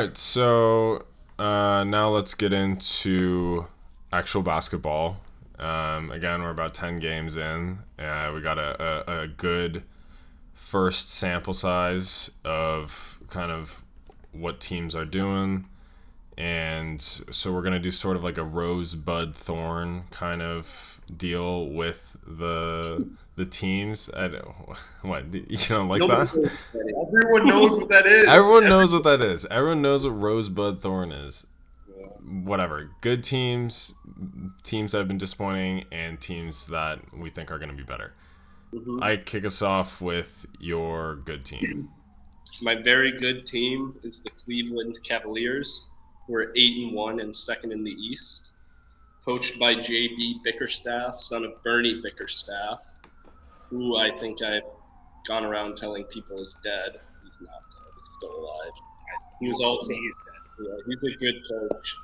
right, so now let's get into actual basketball. Again, we're about 10 games in. We got a good first sample size of kind of what teams are doing. And so we're going to do sort of like a rosebud thorn kind of deal with the teams. I don't, what, you don't like Nobody that? knows what that is. Everyone knows what that is. Everyone knows what that is. Everyone knows what rosebud thorn is. Yeah. Whatever. Good teams, teams that have been disappointing, and teams that we think are going to be better. Mhm. I kick us off with your good team. My very good team is the Cleveland Cavaliers, who are 8-1 and second in the East, coached by J.B. Bickerstaff, son of Bernie Bickerstaff, who I think I've gone around telling people is dead. He's not dead. He's still alive. He was also yeah, he's a good coach.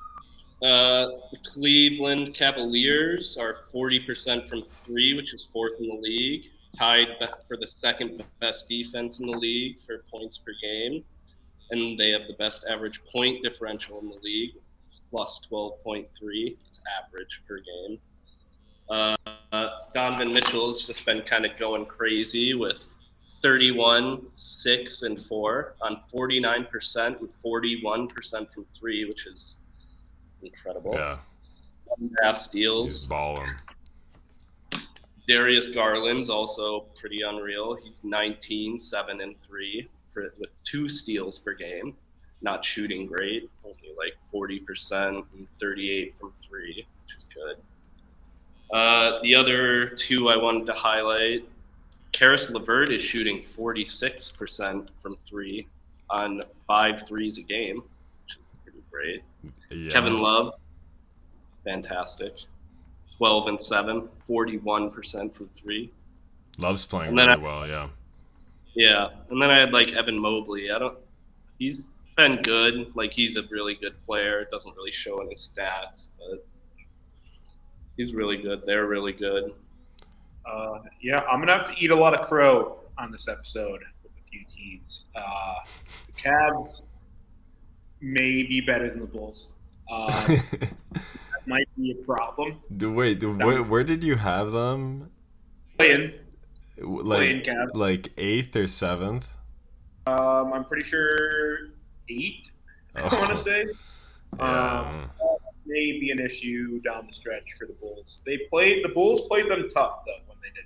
The Cleveland Cavaliers are 40% from three, which is fourth in the league, tied for the second best defense in the league for points per game, and they have the best average point differential in the league, plus 12.3. It's average per game. Uh, Donovan Mitchell's just been kind of going crazy with 31, 6, and 4 on 49% and 41% from three, which is incredible. Yeah, 1.5 he's steals. balling. Darius Garland's also pretty unreal. He's 19, 7, and 3 with 2 steals per game. Not shooting great, only like 40% and 38 from 3, which is good. The other two I wanted to highlight, Karis LeVert is shooting 46% from 3 on 5 threes a game, which is pretty great. Yeah, Kevin Love, fantastic. 12 and 7, 41% from 3. Love's playing And then I, really well. Yeah, yeah, and then I had like Evan Mobley. I don't he's been good. Like he's a really good player. It doesn't really show in his stats, but he's really good. They're really good. Yeah, I'm gonna have to eat a lot of crow on this episode with a few teams. The Cavs may be better than the Bulls. That might be a problem. Wait, I'm where did you have them? playing, Like playing Cavs. like eighth or seventh? I'm pretty sure 8. I want to Oh, say yeah. may be an issue down the stretch for the Bulls. The Bulls played them tough though when they did.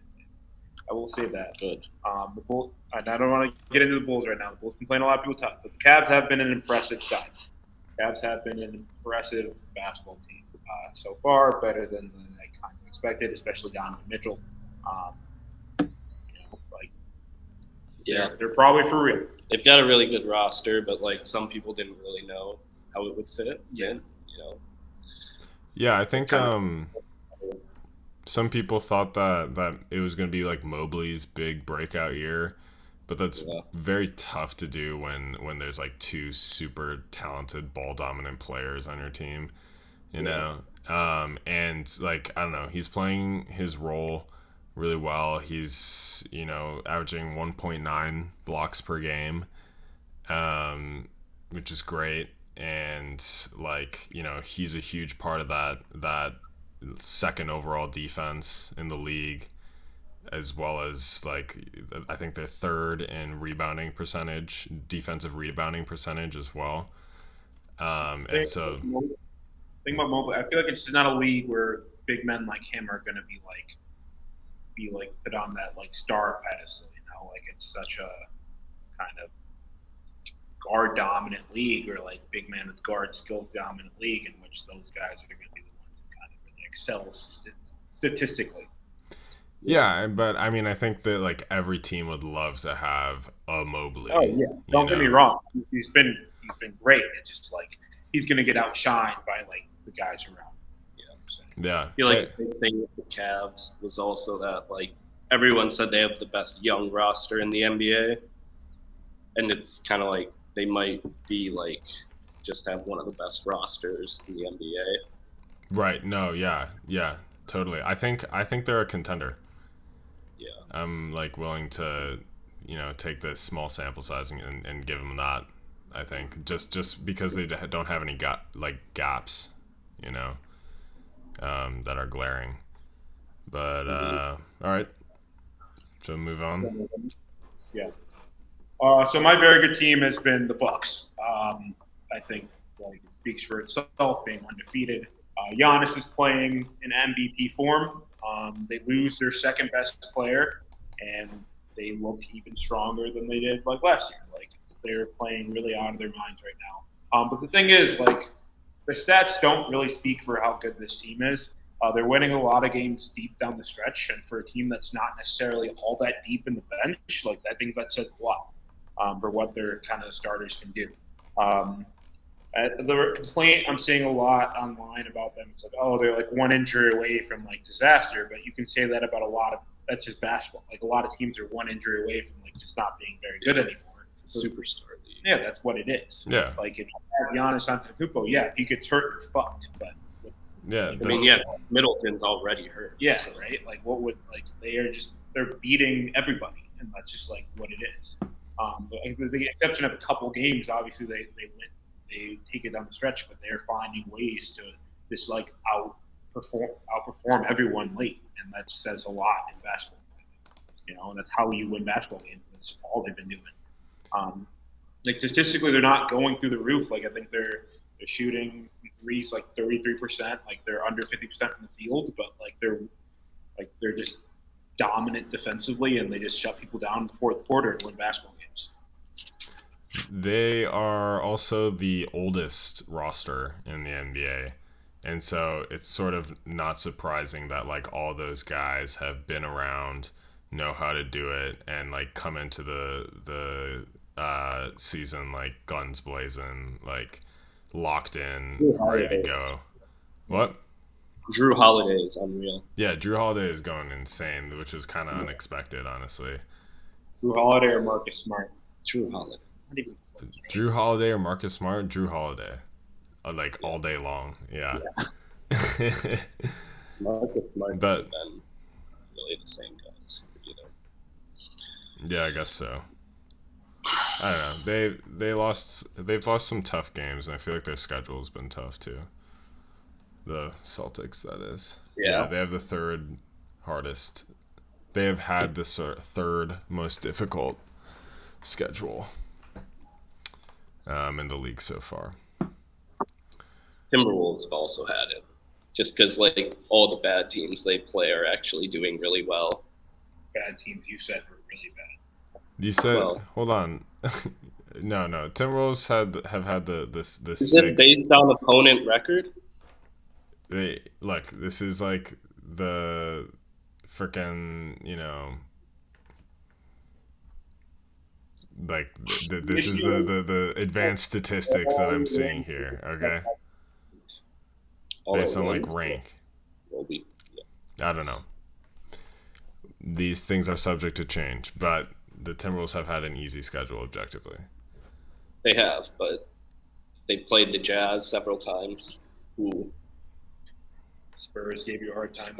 I will say that. Good. The Bull, and I don't want to get into the Bulls right now. The Bulls been playing a lot of people tough, but the Cavs have been an impressive side. Cavs have been an impressive basketball team so far, better than I kind of expected, especially Donovan Mitchell. Um, like Yeah. they're probably for real. They've got a really good roster, but like some people didn't really know how it would fit. Yeah. You know, Yeah, I it think kind of some people thought that it was going to be like Mobley's big breakout year, but that's yeah. very tough to do when there's like two super talented ball dominant players on your team, you Yeah. know. And like I don't know, he's playing his role really well. He's, averaging 1.9 blocks per game, which is great. And like, he's a huge part of that second overall defense in the league, as well as like I think they're third in rebounding percentage, defensive rebounding percentage as well. And Thing so thing about Mobley, I feel like it's not a league where big men like him are going to be like put on that like star pedestal. Like it's such a kind of guard dominant league, or like big man with guard skills dominant league, in which those guys are going to be the ones that kind of really excel statistically. yeah, but I mean I think that like every team would love to have a Oh Mobley, yeah, you don't get me know. wrong. He's been great. It's just like he's going to get outshined by like the guys around. You know what I'm saying? Yeah. I feel like the big thing with the Cavs was also that like everyone said they have the best young roster in the NBA, and it's kind of like they might be like just have one of the best rosters in the NBA. Right. No, yeah. Yeah, totally. I think they're a contender. Yeah, I'm like willing to, take this small sample size and give them that. I think just because they don't have any gaps, you know, that are glaring. But all right, so move on. Yeah. So my very good team has been the Bucks. I think like it speaks for itself, being undefeated. Giannis is playing in MVP form. They lose their second best player, and they look even stronger than they did like last year. Like they're playing really out of their minds right now. But the thing is, like the stats don't really speak for how good this team is. They're winning a lot of games deep down the stretch, and for a team that's not necessarily all that deep in the bench, like I think that says a lot for what their kind of starters can do. Um, the complaint I'm seeing a lot online about them is like, oh, they're like one injury away from like disaster, but you can say that about a lot of that's just basketball. Like a lot of teams are one injury away from like just not being very good anymore. It's a superstar league. Yeah, that's what it is. Yeah. Like if you have Giannis Antetokounmpo, yeah, if he gets hurt, you're fucked. But Yeah, I mean, yeah, Middleton's already hurt. yeah, so. right. Like what would like they're beating everybody, and that's just like what it is. But with the exception of a couple games, obviously they take it down the stretch, but they're finding ways to just like outperform everyone late, and that says a lot in basketball. You know, and that's how you win basketball games. That's all they've been doing. Like statistically, they're not going through the roof. Like I think they're shooting threes like 33%. Like they're under 50% from the field, but like they're just dominant defensively, and they just shut people down in the fourth quarter to win basketball games. They are also the oldest roster in the NBA. And so it's sort of not surprising that like all those guys have been around, know how to do it, and like come into the season like guns blazing, like locked in, ready to go. What? Drew Holiday is unreal. Yeah, Drew Holiday is going insane, which was kind of unexpected, honestly. Drew Holiday or Marcus Smart? Drew Holiday. Drew Holiday or Marcus Smart? Drew Holiday. Like all day long. Yeah. Marcus Smart But- hasn't been really the same guys either. Yeah, I guess so. I don't know. They've lost some tough games, and I feel like their schedule's been tough too. The Celtics, that is. Yeah. They have the third hardest. They have had the third most difficult schedule in the league so far. Timberwolves have also had it. Just because like all the bad teams they play are actually doing really well. Bad teams you said were really bad. You said, Well- hold on. No. Timberwolves have had this Is six. it based on opponent record? Look, this is like the freaking, like this is the advanced statistics that I'm seeing here. Okay, All based at on like once? rank. Will be, I don't know. These things are subject to change, but the Timberwolves have had an easy schedule objectively. They have, but they played the Jazz several times. Ooh. Spurs gave you a hard time.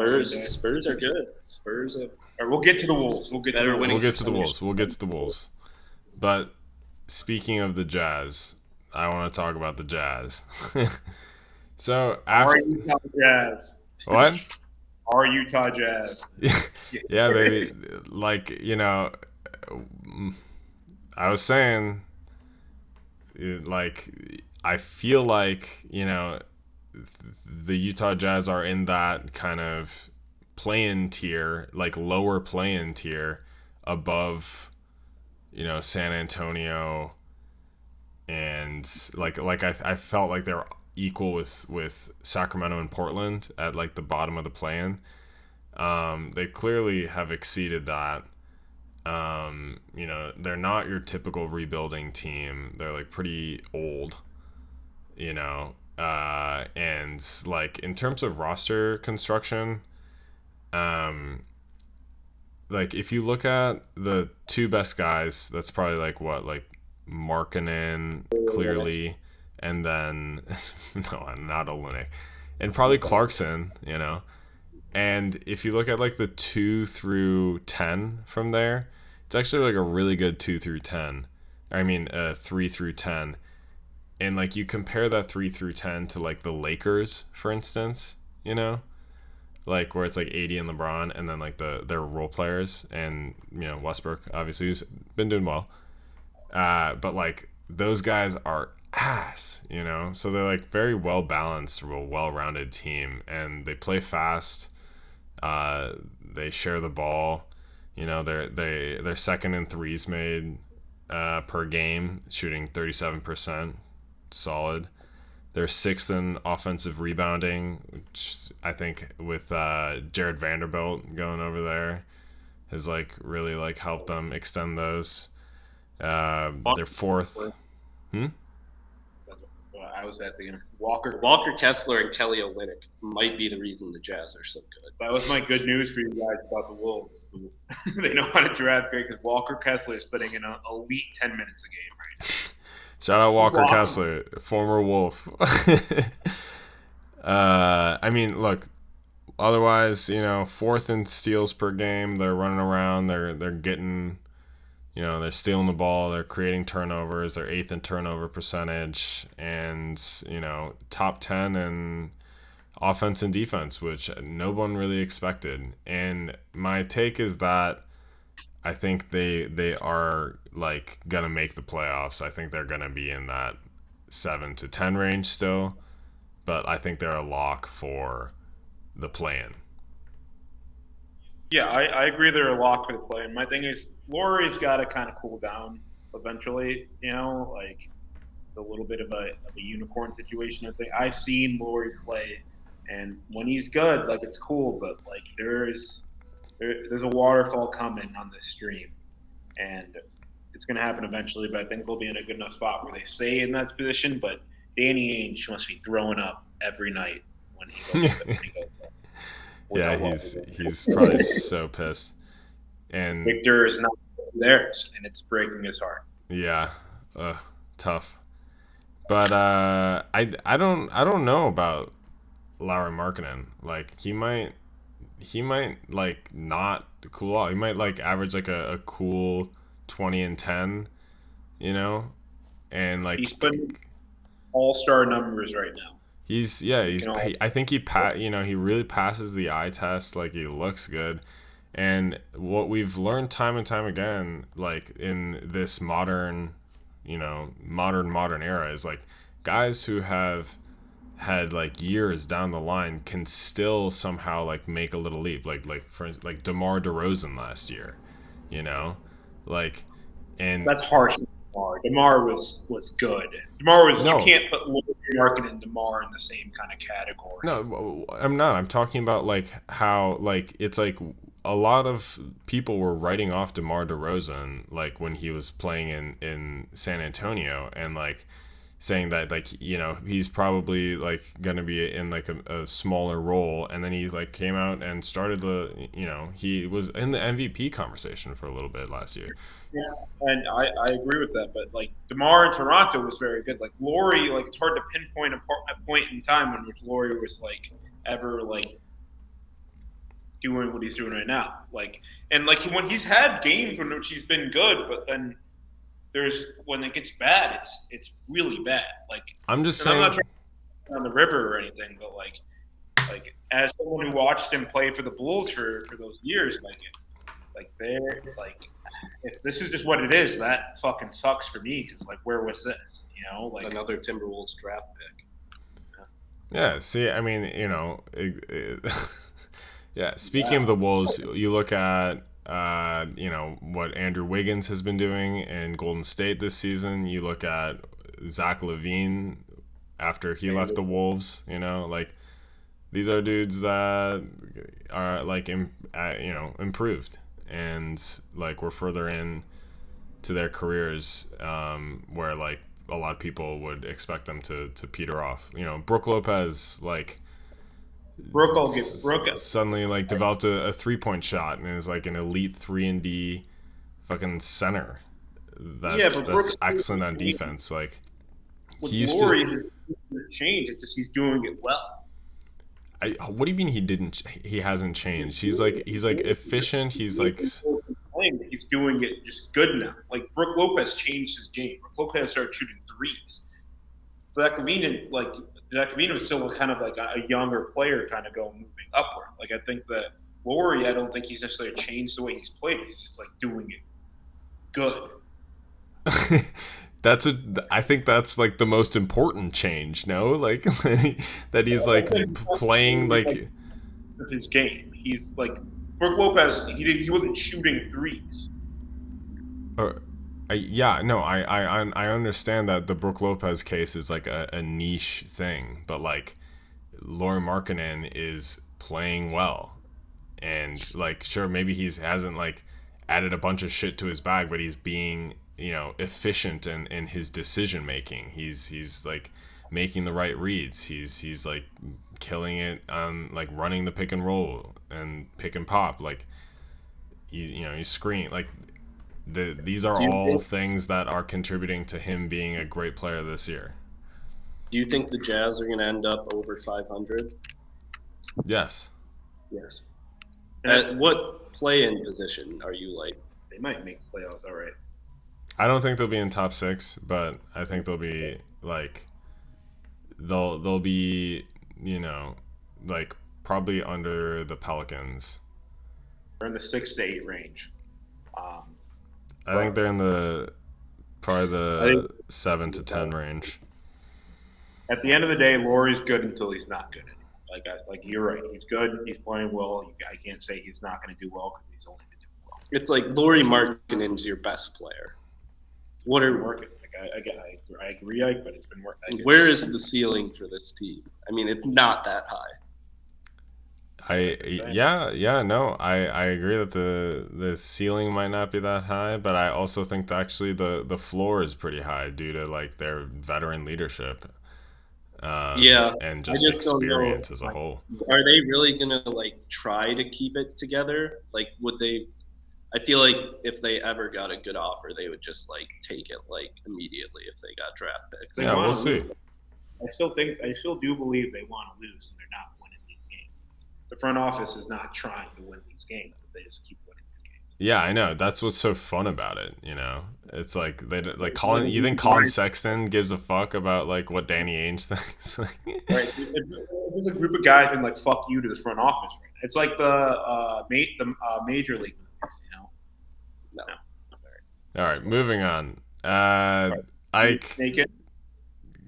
Spurs are good. Spurs are All right, we'll get to the Wolves. We'll get Better to the winning We'll get to the percentage. Wolves. But speaking of the Jazz, I want to talk about the Jazz. So Our after Utah Jazz. what? Our Utah Jazz. Yeah, baby. Like, I was saying, like, I feel like, the Utah Jazz are in that kind of play-in tier, like lower play-in tier above, San Antonio, and like I felt like they were equal with Sacramento and Portland at like the bottom of the play-in. They clearly have exceeded that. They're not your typical rebuilding team. They're like pretty old, and like in terms of roster construction, like if you look at the two best guys, that's probably like Markkanen clearly, and then no, not Olynyk, and probably Clarkson, And if you look at like the 2 through 10 from there, it's actually like a really good 2 through 10. I mean, 3 through 10. And like you compare that 3 through 10 to like the Lakers, for instance, like where it's like 80 and LeBron, and then like their role players, and Westbrook obviously who's been doing well. But like those guys are ass. So they're like very well balanced, well rounded team, and they play fast. They share the ball. They're second in threes made per game, shooting 37%, solid. They're sixth in offensive rebounding, which I think with Jared Vanderbilt going over there has like really like helped them extend those. They're fourth. I was at the Walker Kessler and Kelly Olynyk might be the reason the Jazz are so good. That was my good news for you guys about the Wolves. They know how to draft great because Walker Kessler is putting in an elite 10 minutes a game right now. Shout out Walker Kessler, former Wolf. I mean, look. Otherwise, fourth in steals per game. They're running around. They're getting, they're stealing the ball. They're creating turnovers. They're eighth in turnover percentage, and top 10 in offense and defense, which no one really expected. And my take is that I think they are like gonna make the playoffs. I think they're gonna be in that 7 to 10 range still, but I think they're a lock for the play-in. Yeah, I agree they're a lock for the play-in. My thing is Laurie's got to kind of cool down eventually. Like a little bit of a unicorn situation. I think I've seen Laurie play, and when he's good, like it's cool, but like there's a waterfall coming on this stream, and it's going to happen eventually. But I think they'll be in a good enough spot where they stay in that position. But Danny Ainge must be throwing up every night when he goes. Yeah, he's probably so pissed. And Victor is not theirs, and it's breaking his heart. Yeah, tough. But I don't know about Lauri Markkanen. Like he might like not cool out. He might like average like a cool 20 and 10, and like he's putting all-star numbers right now. I think he really passes the eye test. Like he looks good. And what we've learned time and time again, like in this modern era, is like guys who have had like years down the line can still somehow like make a little leap. Like for instance, like DeMar DeRozan last year, like, and that's harsh. DeMar was good. DeMar was no. You can't put Markkanen and DeMar in the same kind of category. No, I'm not. I'm talking about like how like it's like a lot of people were writing off DeMar DeRozan like when he was playing in San Antonio, and like saying that like he's probably like gonna be in like a smaller role, and then he like came out and started he was in the MVP conversation for a little bit last year. Yeah, and I agree with that, but like DeMar in Toronto was very good. Like Lauri, like it's hard to pinpoint a point in time in which Lauri was like ever like doing what he's doing right now. Like, and like when he's had games in which he's been good, but then when it gets bad, it's really bad. Like I'm just saying, I'm not trying to on the river or anything, but like as someone who watched him play for the Bulls for those years, like they're like, if this is just what it is, that fucking sucks for me. Because like, where was this? Like another Timberwolves draft pick. Yeah. See, I mean, yeah. Speaking of the Wolves, you look at what Andrew Wiggins has been doing in Golden State this season. You look at Zach LaVine after he left the Wolves. Like these are dudes that are like improved, and like we're further in to their careers, where like a lot of people would expect them to peter off. Brooke Lopez like. Brooke suddenly like developed a 3-point shot and is like an elite 3-and-D fucking center. That's excellent on defense. Like he used to change. It's just he's doing it well. What do you mean he hasn't changed? He's like efficient. He's like he's is doing it just good now. Like Brook Lopez changed his game. Brook Lopez started shooting threes. Zach LaVine was still kind of like a younger player, kind of moving upward. Like I think that Laurie, I don't think he's necessarily changed the way he's played. He's just like doing it good. I think that's like the most important change. No, like that he's like playing like with his game. He's like Brook Lopez. He wasn't shooting threes. I understand that the Brook Lopez case is like a niche thing, but like Lauri Markkanen is playing well, and like sure maybe hasn't like added a bunch of shit to his bag, but he's being efficient in his decision making. He's like making the right reads. He's like killing it on like running the pick and roll and pick and pop. Like he's screening like. These are all things that are contributing to him being a great player this year. Do you think the Jazz are going to end up over 500? Yes. Yes. At what play-in position are you like? They might make playoffs, all right. I don't think they'll be in top 6, but I think they'll be like they'll be like probably under the Pelicans. They're in the 6 to 8 range. I think they're in probably the 7 to 10 range. At the end of the day, Laurie's good until he's not good anymore. Like you're right. He's good. He's playing well. I can't say he's not going to do well because he's only been doing well. It's like Lauri Markkanen's your best player. What are working? I agree, Ike, but it's been working. Where is the ceiling for this team? I mean, it's not that high. I agree that the ceiling might not be that high, but I also think that actually the floor is pretty high due to like their veteran leadership. And just experience as a whole. Are they really gonna like try to keep it together? Like, would they? I feel like if they ever got a good offer, they would just like take it like immediately if they got draft picks. Yeah, we'll see. I still do believe they want to lose and they're not winning these games. The front office is not trying to win these games, but they just keep winning these games. Yeah, I know. That's what's so fun about it. It's like they like Colin. You think Colin Sexton gives a fuck about like what Danny Ainge thinks? Right. If there's a group of guys being like "fuck you" to the front office, right? It's like the major league movies, No. All right, moving on. Ike,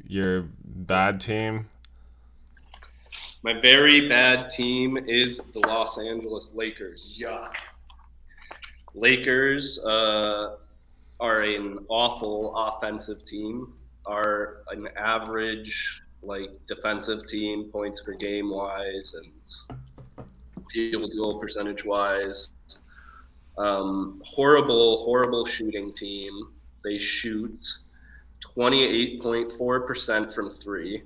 your bad team. My very bad team is the Los Angeles Lakers. Yuck. Lakers are an awful offensive team, are an average like defensive team, points per game wise and field goal percentage wise. Horrible shooting team. They shoot 28.4% from 3,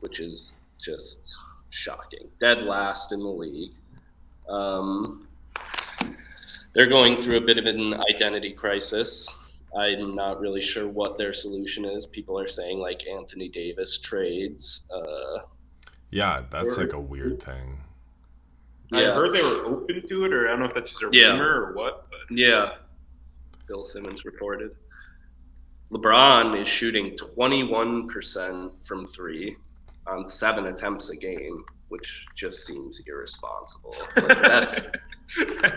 which is just shocking. Dead last in the league. They're going through a bit of an identity crisis. I'm not really sure what their solution is. People are saying like Anthony Davis trades. Yeah, that's like a weird thing. I heard they were open to it, or I don't know if that's just a rumor or what. But. Yeah. Bill Simmons reported. LeBron is shooting 21% from 3 on 7 attempts a game, which just seems irresponsible. Like that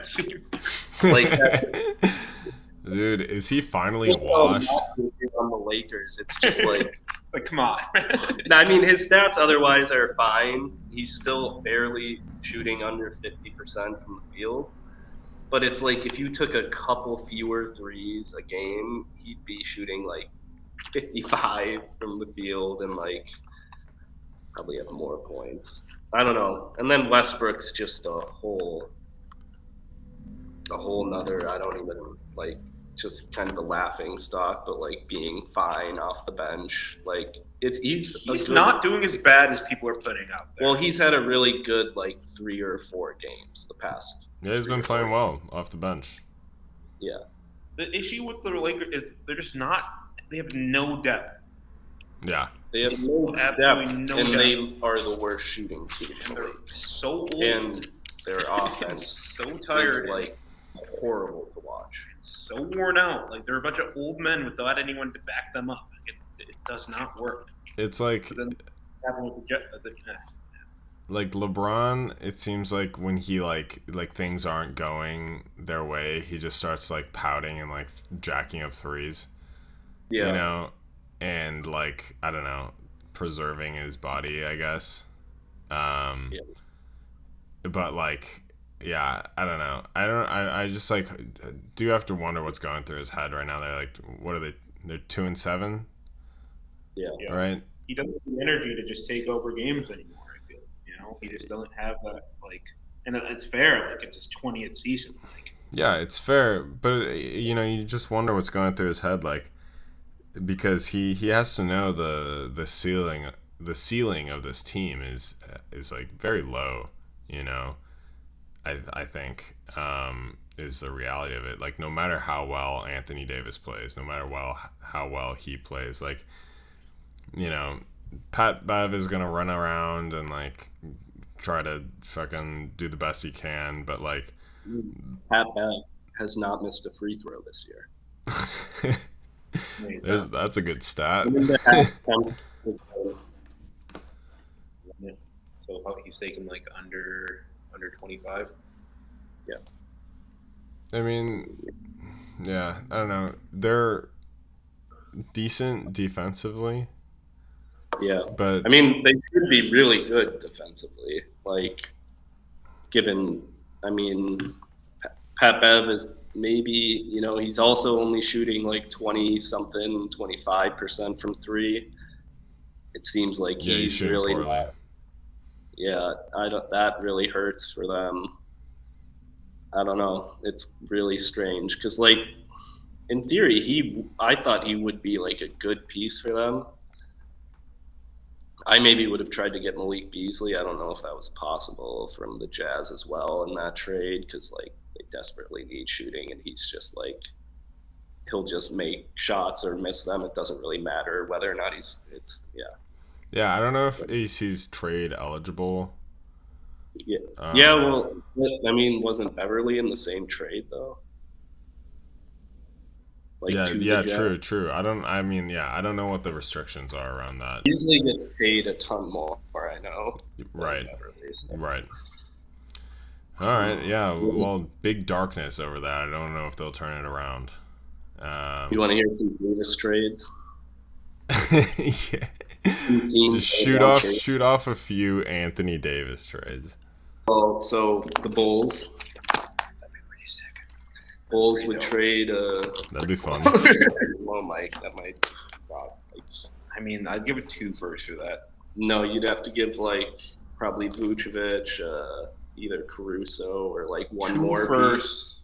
seems like dude, is he finally washed? On the Lakers, it's just like come on. I mean, his stats otherwise are fine. He's still barely shooting under 50% from the field. But it's like if you took a couple fewer threes a game, he'd be shooting like 55 from the field and like probably have more points. I don't know. And then Westbrook's just a whole nother, I don't even like, just kind of a laughing stock, but like being fine off the bench. Like he's not doing as bad as people are putting out there. Well, he's had a really good like 3 or 4 games the past. Yeah, he's been playing well off the bench. Yeah. The issue with the Lakers is they're just not. They have no depth. Yeah. They have no depth, and they are the worst shooting team in the league. So old. And their offense so tired. is like horrible to watch. So worn out. Like they're a bunch of old men without anyone to back them up. It does not work. It's like But then happened with like LeBron, it seems like when he like things aren't going their way, he just starts like pouting and like jacking up threes. Yeah. You know, and like I don't know, preserving his body, I guess. Yeah. But like yeah, I don't know. I just like do have to wonder what's going through his head right now. They're like what are they? They're 2-7, Yeah. Yeah. right? He doesn't have the energy to just take over games anymore. I feel, he just doesn't have that like, and it's fair. Like it's his 20th season. Like Yeah, it's fair, but you just wonder what's going through his head, like because he has to know the ceiling of this team is like very low, you know. I think is the reality of it. Like no matter how well Anthony Davis plays, no matter how well he plays, like Pat Bev is gonna run around and like try to fucking do the best he can, but like Pat Bev has not missed a free throw this year. that's a good stat. So he's taking like under 25. Yeah. I mean, yeah, I don't know. They're decent defensively. Yeah. But I mean, they should be really good defensively. Like, Pat Bev is maybe, he's also only shooting like 20-something, 25% from three. It seems like he's shooting really poorly. Yeah, that really hurts for them. I don't know. It's really strange because, like, in theory, I thought he would be like a good piece for them. I maybe would have tried to get Malik Beasley. I don't know if that was possible from the Jazz as well in that trade because, like, they desperately need shooting, and he's just like he'll just make shots or miss them. It doesn't really matter whether or not Yeah, I don't know if he's trade eligible. Yeah. Yeah, well, I mean, wasn't Beverly in the same trade though? Like yeah, true. I don't know what the restrictions are around that. Beasley gets paid a ton more, I know. Right. Beverly's. Right. All right, yeah. Well, big darkness over that. I don't know if they'll turn it around. You want to hear some Davis trades? Yeah. Just shoot off a few Anthony Davis trades. Well, so the Bulls. That'd be pretty sick. Bulls would trade. That'd be fun. Well, Mike, that might. I mean, I'd give it 2 firsts for that. No, you'd have to give like probably Vucevic, either Caruso or like one more first.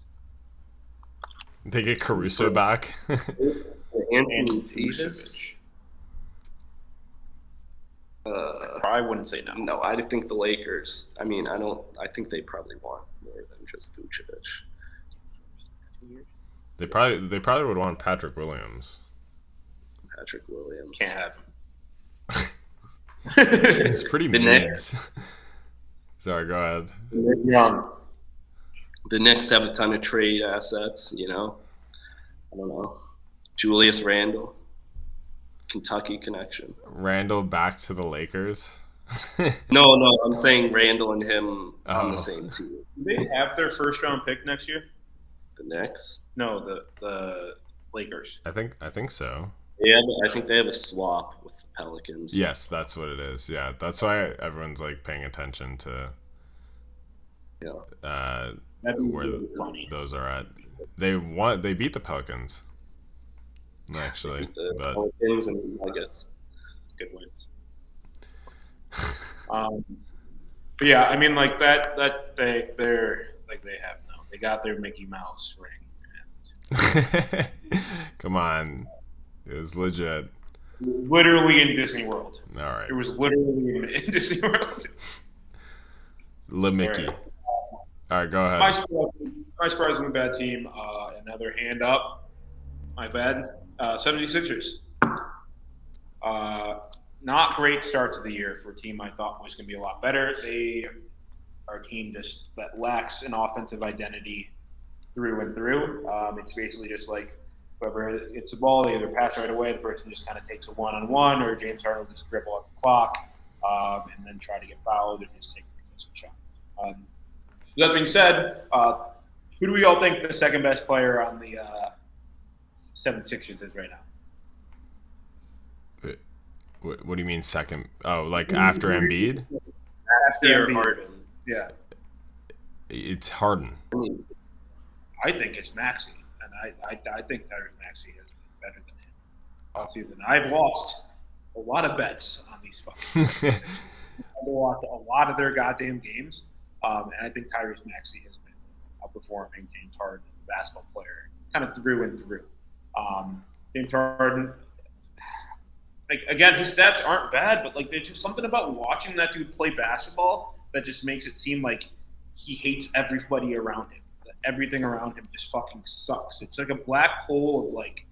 They get Caruso back. Anthony Davis. I wouldn't say no. No, I think the Lakers. I mean, I think they probably want more than just Vucevic. They probably would want Patrick Williams. Patrick Williams. Can't have him. It's pretty mids. Sorry, go ahead. The Knicks have a ton of trade assets. I don't know. Julius Randle. Kentucky connection. Randle back to the Lakers. No, I'm saying Randle and him on the same team. Do they have their first round pick next year? The Knicks? No, the Lakers. I think so. Yeah, I think they have a swap with the Pelicans. Yes, that's what it is. Yeah, that's why everyone's like paying attention to where those are at. They beat the Pelicans. Actually, but Pelicans and Nuggets. Good wins. But yeah, I mean, like that they're like they have now. They got their Mickey Mouse ring. Come on, it was legit. Literally in Disney World. All right. It was literally in Disney World. Le Mickey. All right, go ahead. My surprisingly bad team. Another hand up. My bad. 76ers. Not great start to the year for a team I thought was going to be a lot better. They are a team that lacks an offensive identity. through and through. It's basically just like whoever gets the ball, they either pass right away, the person just kind of takes a one-on-one, or James Harden will just dribble up the clock and then try to get fouled or just take a decent shot. That being said, who do we all think the second best player on the 76ers is right now? What do you mean second? Oh, like after Embiid? After Harden. Yeah. It's Harden. I think it's Maxey, and I think Tyrese Maxey has been better than him all season. I've lost a lot of bets on these fucking I've watched a lot of their goddamn games, and I think Tyrese Maxey has been outperforming James Harden as a basketball player, kind of through and through. James Harden, like again, his stats aren't bad, but like there's just something about watching that dude play basketball that just makes it seem like he hates everybody around him. Everything around him just fucking sucks. It's like a black hole of like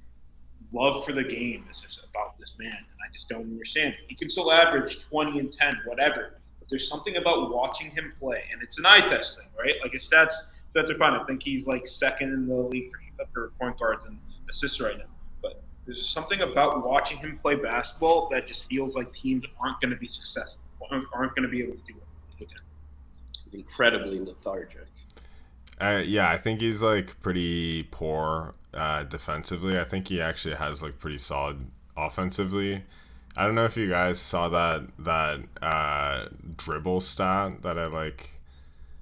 love for the game is just about this man, and I just don't understand. He can still average 20 and 10, whatever, but there's something about watching him play, and it's an eye test thing, right? Like his stats are fine. I think he's like second in the league for point guards and assists right now. But there's just something about watching him play basketball that just feels like teams aren't going to be successful, aren't going to be able to do it with him. He's incredibly lethargic. Yeah, I think he's like pretty poor defensively. I think he actually has like pretty solid offensively. I don't know if you guys saw that dribble stat that I like.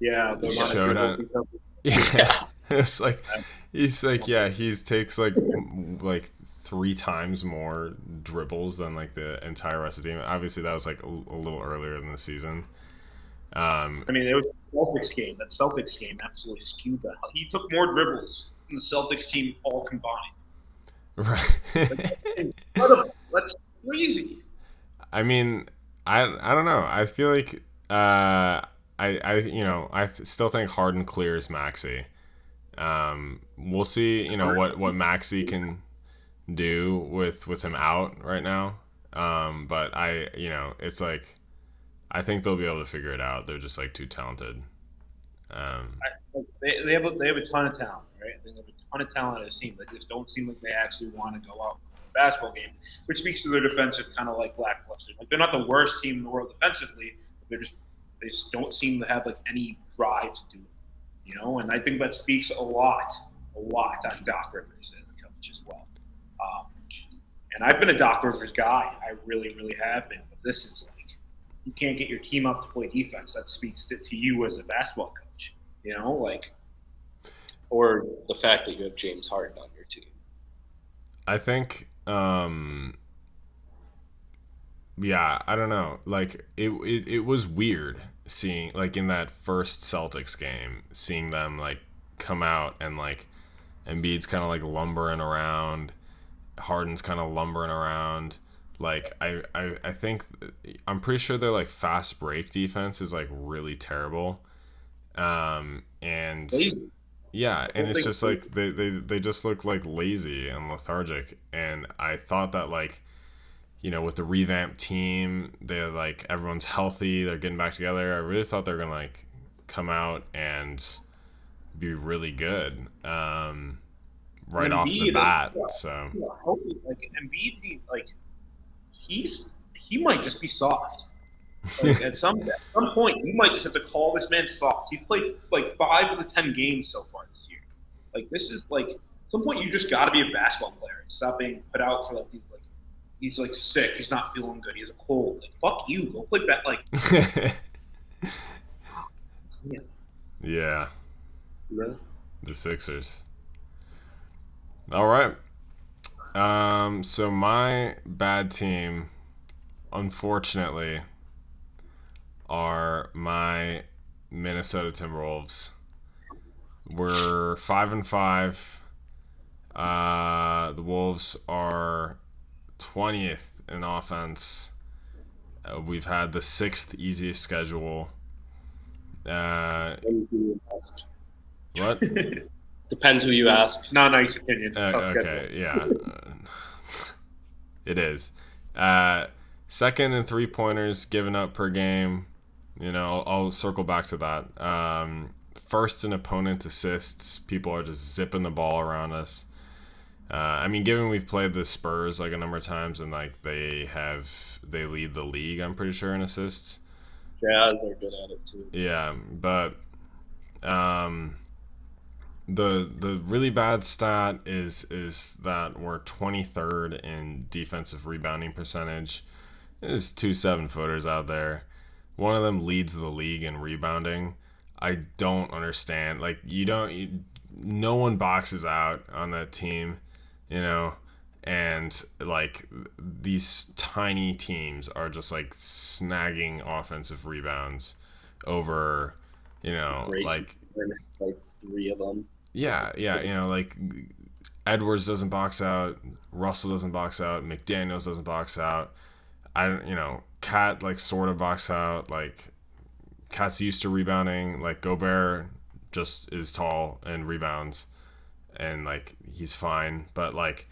Yeah, the showed amount on. Yeah, it's like he takes like 3 times more dribbles than like the entire rest of the team. Obviously, that was like a little earlier in the season. I mean, it was the Celtics game. That Celtics game absolutely skewed that. He took more dribbles than the Celtics team all combined. Right. Incredible. That's crazy. I mean, I don't know. I feel like I still think Harden clears Maxey. We'll see. What Maxey can do with him out right now. But it's like. I think they'll be able to figure it out. They're just like too talented. They have a ton of talent, right? They have a ton of talent on this team. They just don't seem like they actually want to go out in a basketball game, which speaks to their defensive kind of like lackluster. Like they're not the worst team in the world defensively. But they just don't seem to have like any drive to do it, And I think that speaks a lot on Doc Rivers as a coach as well. And I've been a Doc Rivers guy. I really, really have been. But this is like. You can't get your team up to play defense. That speaks to you as a basketball coach, Or the fact that you have James Harden on your team. I think, I don't know. Like, it was weird seeing, like, in that first Celtics game, seeing them, like, come out and, like, Embiid's kind of, like, lumbering around. Harden's kind of lumbering around. Like I think I'm pretty sure their like fast break defense is like really terrible, and yeah, and it's just like they just look like lazy and lethargic. And I thought that like with the revamped team, they're like everyone's healthy, they're getting back together. I really thought they were gonna like come out and be really good right Embiid off the bat. So like Embiid like. He might just be soft. Like at some point, you might just have to call this man soft. He's played like 5 of the 10 games so far this year. Like this is like at some point you just got to be a basketball player. Stop being put out for like he's like sick. He's not feeling good. He has a cold. Like fuck you. Go play back. Like yeah, the Sixers. All right. So my bad team, unfortunately, are my Minnesota Timberwolves. We're 5-5. The Wolves are 20th in offense. We've had the 6th easiest schedule. What? Depends who you ask. Not a nice opinion. Okay, yeah. It is. Second in 3-pointers given up per game. I'll circle back to that. first in opponent assists. People are just zipping the ball around us. I mean, given we've played the Spurs like a number of times and like they lead the league, I'm pretty sure in assists. Jazz are good at it too. Yeah, but the really bad stat is that we're 23rd in defensive rebounding percentage. There's 2 7-footers out there. One of them leads the league in rebounding. I don't understand. Like no one boxes out on that team, and like these tiny teams are just like snagging offensive rebounds over, Grayson, like 3 of them. Yeah, like Edwards doesn't box out, Russell doesn't box out, McDaniels doesn't box out. Cat like sort of box out. Like Cat's used to rebounding. Like Gobert just is tall and rebounds, and like he's fine. But like,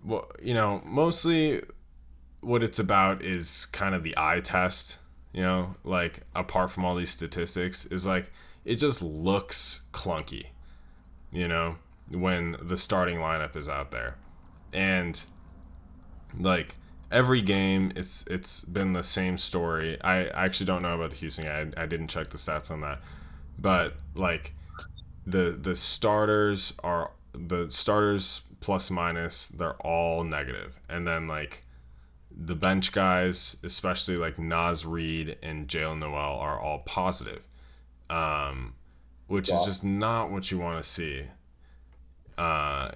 mostly what it's about is kind of the eye test. Like apart from all these statistics, is like it just looks clunky. When the starting lineup is out there, and like every game it's been the same story. I actually don't know about the Houston game. I didn't check the stats on that, but like the starters plus minus, they're all negative, and then like the bench guys, especially like Naz Reid and Jalen Noel, are all positive, which is just not what you want to see. And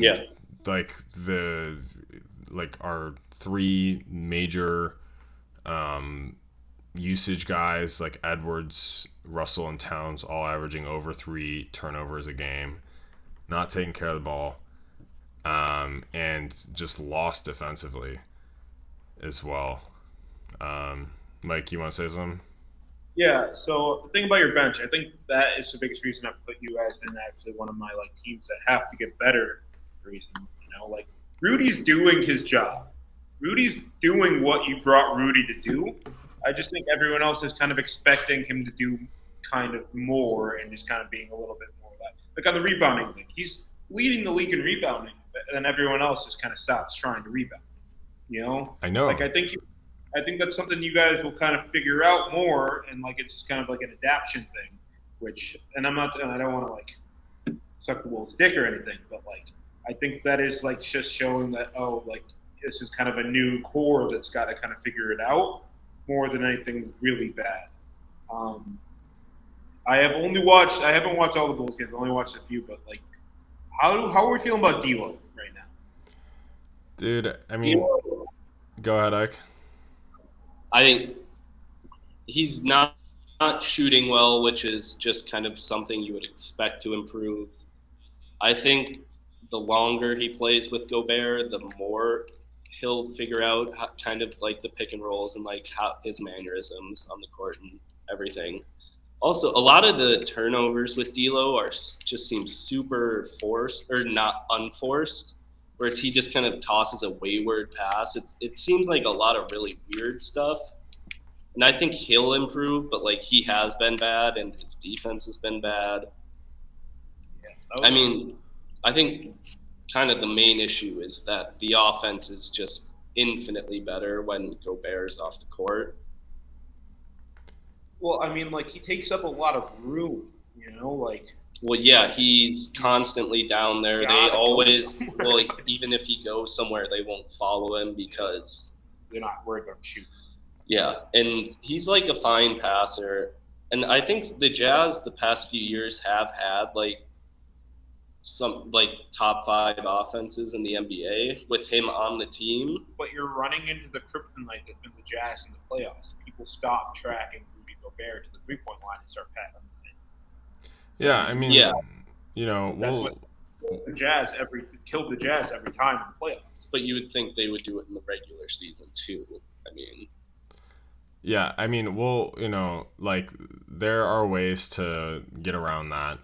Yeah. like our 3 major usage guys like Edwards, Russell, and Towns all averaging over 3 turnovers a game, not taking care of the ball, and just lost defensively as well. Mike, you want to say something? Yeah, so the thing about your bench, I think that is the biggest reason I put you guys in actually one of my like teams that have to get better reason. Like Rudy's doing his job. Rudy's doing what you brought Rudy to do. I just think everyone else is kind of expecting him to do kind of more and just kind of being a little bit more of that. Like on the rebounding thing, he's leading the league in rebounding, but then everyone else just kind of stops trying to rebound. I know. Like I think that's something you guys will kind of figure out more, and like it's just kind of like an adaptation thing. And I don't want to like suck the wolf's dick or anything, but like I think that is like just showing that like this is kind of a new core that's got to kind of figure it out more than anything really bad. I haven't watched all the Bulls games. I only watched a few, but like how are we feeling about D'Lo right now? Dude, I mean, go ahead, Ike. I think he's not shooting well, which is just kind of something you would expect to improve. I think the longer he plays with Gobert, the more he'll figure out kind of like the pick and rolls and like how his mannerisms on the court and everything. Also, a lot of the turnovers with D'Lo just seem super forced or not unforced, where he just kind of tosses a wayward pass. It seems like a lot of really weird stuff. And I think he'll improve, but like he has been bad and his defense has been bad. Yeah, I mean, I think kind of the main issue is that the offense is just infinitely better when Gobert is off the court. Well, I mean, like he takes up a lot of room, like. Well, yeah, he's constantly down there. They always, even if he goes somewhere, they won't follow him because they're not worried about shooting. Yeah, and he's like a fine passer. And I think the Jazz the past few years have had like some like top 5 offenses in the NBA with him on the team. But you're running into the kryptonite that's been the Jazz in the playoffs. People stop tracking Rudy Gobert to the 3-point line and start patting him. Yeah, I mean, that's what killed the Jazz every time in the playoffs. But you would think they would do it in the regular season too. Yeah, I mean, like there are ways to get around that.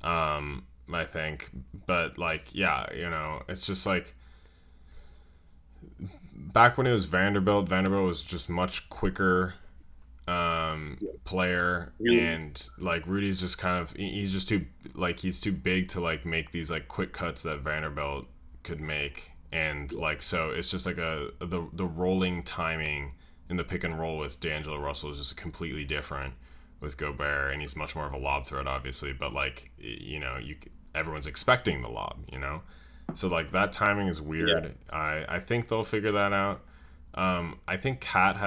I think, but like, yeah, it's just like back when it was Vanderbilt was just much quicker. player, and like Rudy's just kind of he's just too like he's too big to like make these like quick cuts that Vanderbilt could make, and like so it's just like the rolling timing in the pick and roll with D'Angelo Russell is just completely different with Gobert, and he's much more of a lob threat, obviously, but like everyone's expecting the lob, so like that timing is weird. I think they'll figure that out. I think Cat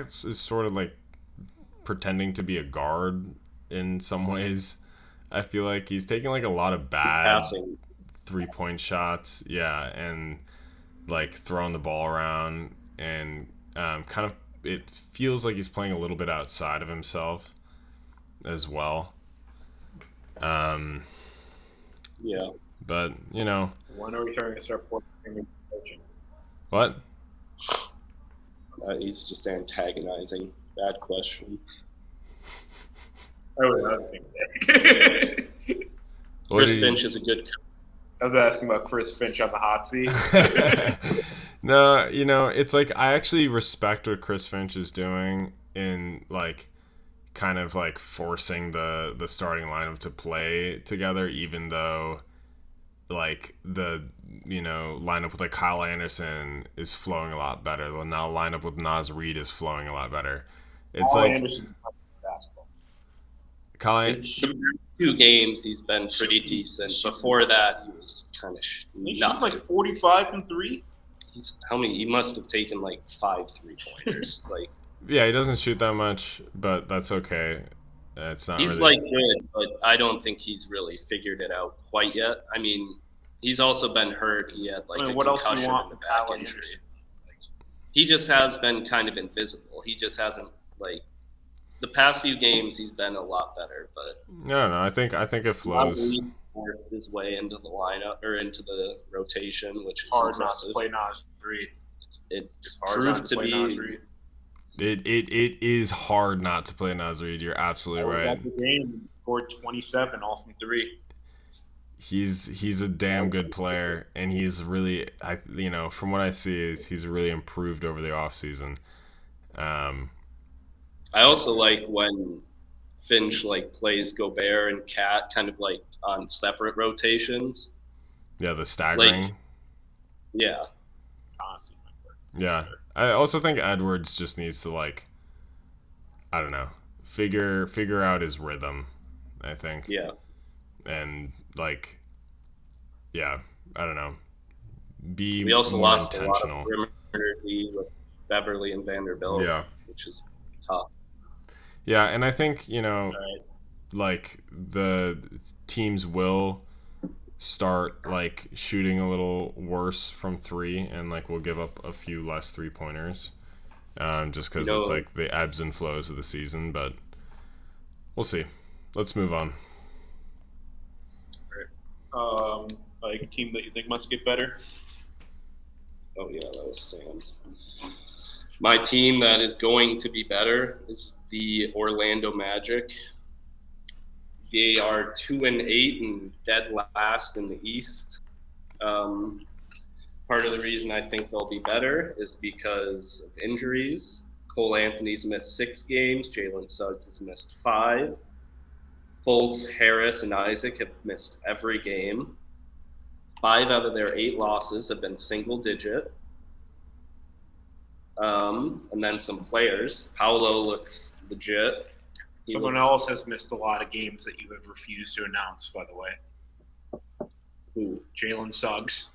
is sort of like pretending to be a guard in some ways. I feel like he's taking like a lot of bad Passing. 3-point shots, and like throwing the ball around, and kind of it feels like he's playing a little bit outside of himself as well. Yeah. But When are we starting to start pointing coaching? What? He's just antagonizing. Bad question. I was asking. Chris Finch is a good coach. I was asking about Chris Finch on the hot seat. No, it's like I actually respect what Chris Finch is doing in like kind of like forcing the starting lineup to play together, even though like the lineup with like Kyle Anderson is flowing a lot better. The now lineup with Naz Reid is flowing a lot better. It's Kyle like Anderson's basketball. The 2 games he's been pretty decent. Before that, he was kind of He shot like 45 from 3. He must have taken like 5 3-pointers. Like yeah, he doesn't shoot that much, but that's okay. It's not. He's really... like good, but I don't think he's really figured it out quite yet. I mean, he's also been hurt. He had like a what else do concussion you want and from a back Kyle injury. Anderson? He just has been kind of invisible. He just hasn't like the past few games. He's been a lot better, but no. I think it flows. He worked his way into the lineup or into the rotation, which is Hard impressive. not to play Naz Reid. It's hard proved not to play be. Naz Reid. It is hard not to play Naz Reid. You're absolutely right. At the game, scored 27 all from 3. He's a damn good player, and he's really from what I see is he's really improved over the offseason. I also like when Finch like plays Gobert and Cat kind of like on separate rotations. Yeah, the staggering. Like, yeah. Honestly, yeah. I also think Edwards just needs to like, I don't know, figure out his rhythm, I think. Yeah. And like, yeah, I don't know. We also more lost intentional. a lot of perimeter D with Beverly and Vanderbilt, which is tough. Yeah, and I think, Right. like the teams will start like shooting a little worse from 3, and like we'll give up a few less 3-pointers, just because it's like the ebbs and flows of the season. But we'll see. Let's move on. Like a team that you think must get better. Oh yeah, that was Sam's. My team that is going to be better is the Orlando Magic. They are 2-8 and dead last in the East. Part of the reason I think they'll be better is because of injuries. Cole Anthony's missed 6 games. Jalen Suggs has missed 5. Fultz, Harris, and Isaac have missed every game. 5 out of their 8 losses have been single digit. And then some players. Paolo looks legit. Someone else has missed a lot of games that you have refused to announce, by the way. Who? Jalen Suggs.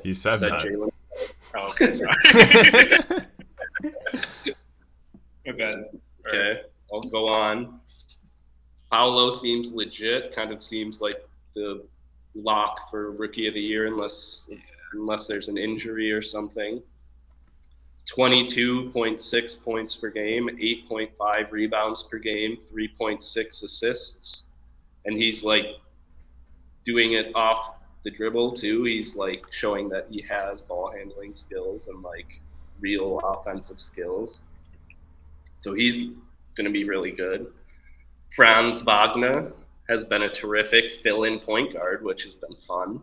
He said that. Jalen. Oh, okay, sorry. My bad. Okay, I'll go on. Paolo seems legit. Kind of seems like the lock for Rookie of the Year, unless there's an injury or something. 22.6 points per game, 8.5 rebounds per game, 3.6 assists. And he's like doing it off the dribble too. He's like showing that he has ball handling skills and like real offensive skills. So he's going to be really good. Franz Wagner has been a terrific fill-in point guard, which has been fun.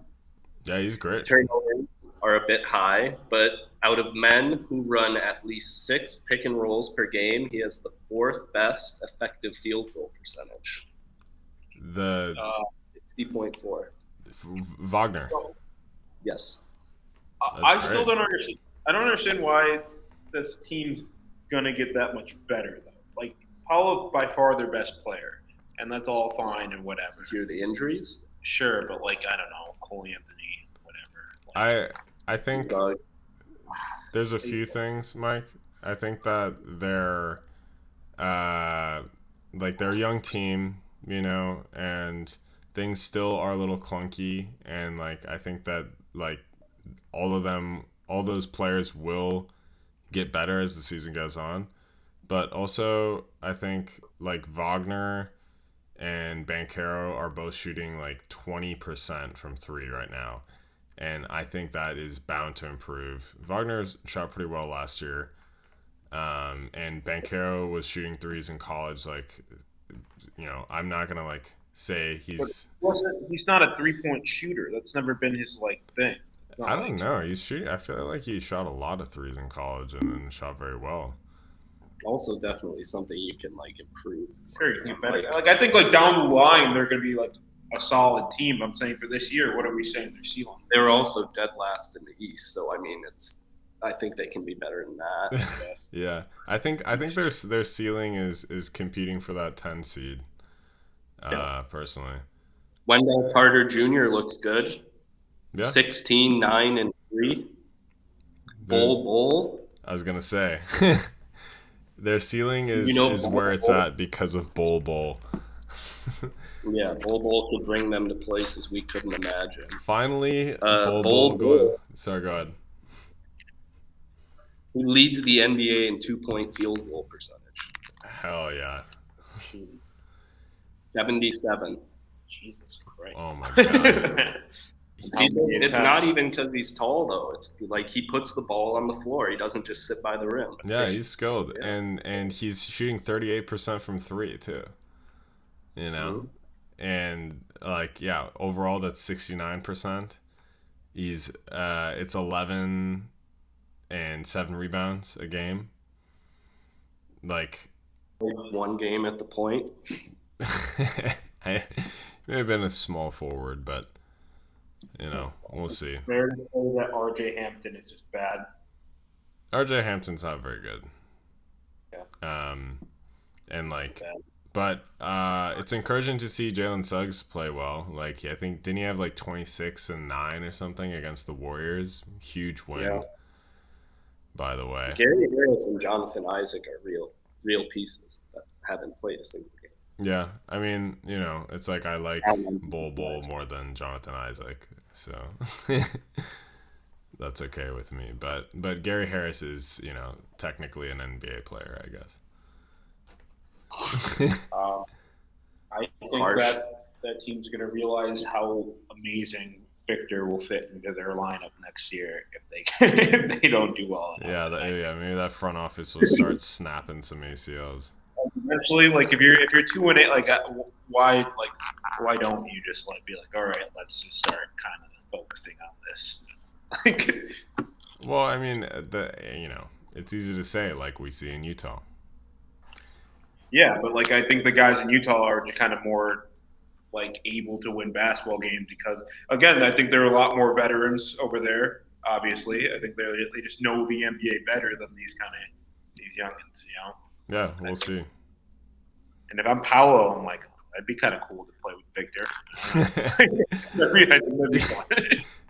Yeah, he's great. Turnovers are a bit high, but Out of men who run at least 6 pick and rolls per game, he has the 4th best effective field goal percentage. The 60.4. Wagner. Yes. I still don't understand. I don't understand why this team's gonna get that much better though. Like Paulo by far their best player, and that's all fine and whatever. Hear the injuries? Sure, but like I don't know, Cole Anthony, whatever. Like, I think there's a few things, Mike. I think that they're like they're a young team, and things still are a little clunky, and like I think that like all those players will get better as the season goes on. But also I think like Wagner and Banchero are both shooting like 20% from 3 right now. And I think that is bound to improve. Wagner's shot pretty well last year. And Banchero was shooting threes in college. Like, I'm not going to like say he's not a 3-point shooter. That's never been his like thing. I don't know. He's shooting. I feel like he shot a lot of threes in college and then shot very well. Also, definitely something you can like improve. Sure, you can better. Like I think like down the line they're going to be like a solid team. I'm saying for this year, what are we saying their ceiling? They're also dead last in the East, so I mean I think they can be better than that. Yeah, I think their ceiling is competing for that 10 seed. Personally, Wendell Carter Jr. looks good. Yeah. 16, 9, and 3. Bull. I was gonna say their ceiling is where it's at because of Bull. Yeah, Bull could bring them to places we couldn't imagine. Finally, Bull. Sorry, go ahead. Who leads the NBA in 2-point field goal percentage? Hell yeah. 77. Jesus Christ. Oh my god. It's not even because he's tall though. It's like he puts the ball on the floor. He doesn't just sit by the rim. Yeah, he's skilled, and he's shooting 38% from 3 too. Mm-hmm. And like overall that's 69%. He's it's 11 and 7 rebounds a game. Like 1 game at the point. I may have been a small forward, but we'll see. Fair to say that RJ Hampton is just bad. RJ Hampton's not very good. Yeah. And like, but it's encouraging to see Jalen Suggs play well. Like, I think didn't he have like 26 and 9 or something against the Warriors? Huge win. Yeah. By the way, Gary Harris and Jonathan Isaac are real pieces that haven't played a single game. Yeah, I mean, it's like I like Bull more than Jonathan Isaac, so that's okay with me. But Gary Harris is, technically an NBA player, I guess. I think that team's going to realize how amazing Victor will fit into their lineup next year if they don't do well enough. Maybe that front office will start snapping some ACLs. Eventually, like if you're 2-8, like why don't you just be like, all right, let's just start kind of focusing on this. Well, I mean, it's easy to say like we see in Utah. Yeah, but like I think the guys in Utah are just kind of more like able to win basketball games because again, I think there are a lot more veterans over there. Obviously, I think they just know the NBA better than these youngins, Yeah, we'll see. And if I'm Paolo, I'm like, that'd be kind of cool to play with Victor. That'd be fun.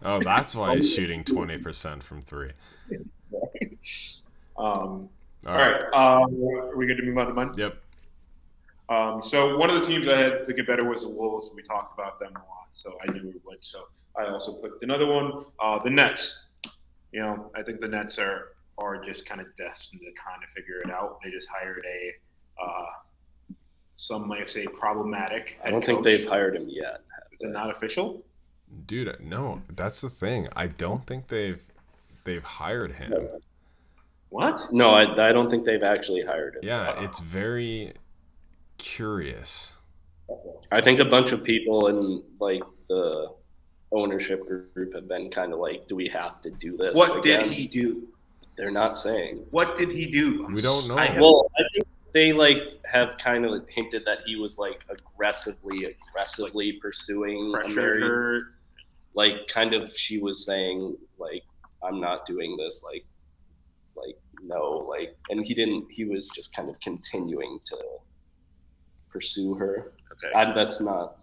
Oh, that's why he's shooting 20% from 3. All right. Are we good to move on to mine? Yep. So one of the teams I had to get better was the Wolves. We talked about them a lot, so I knew we would. So I also picked another one, the Nets. I think the Nets are just kind of destined to kind of figure it out. They just hired some might say problematic head I don't think coach. they've hired him yet. Is it not official? Dude, no, that's the thing. I don't think they've hired him. What? No, I don't think they've actually hired him. Yeah, it's very curious. I think a bunch of people in like the ownership group have been kind of like, do we have to do this? What again? did he do? They're not saying. What did he do? We don't know. Well, I think they have kind of hinted that he was aggressively pursuing a pressured married. her. Kind of, she was saying I'm not doing this. No, and he didn't. He was just kind of continuing to pursue her. Okay, That's not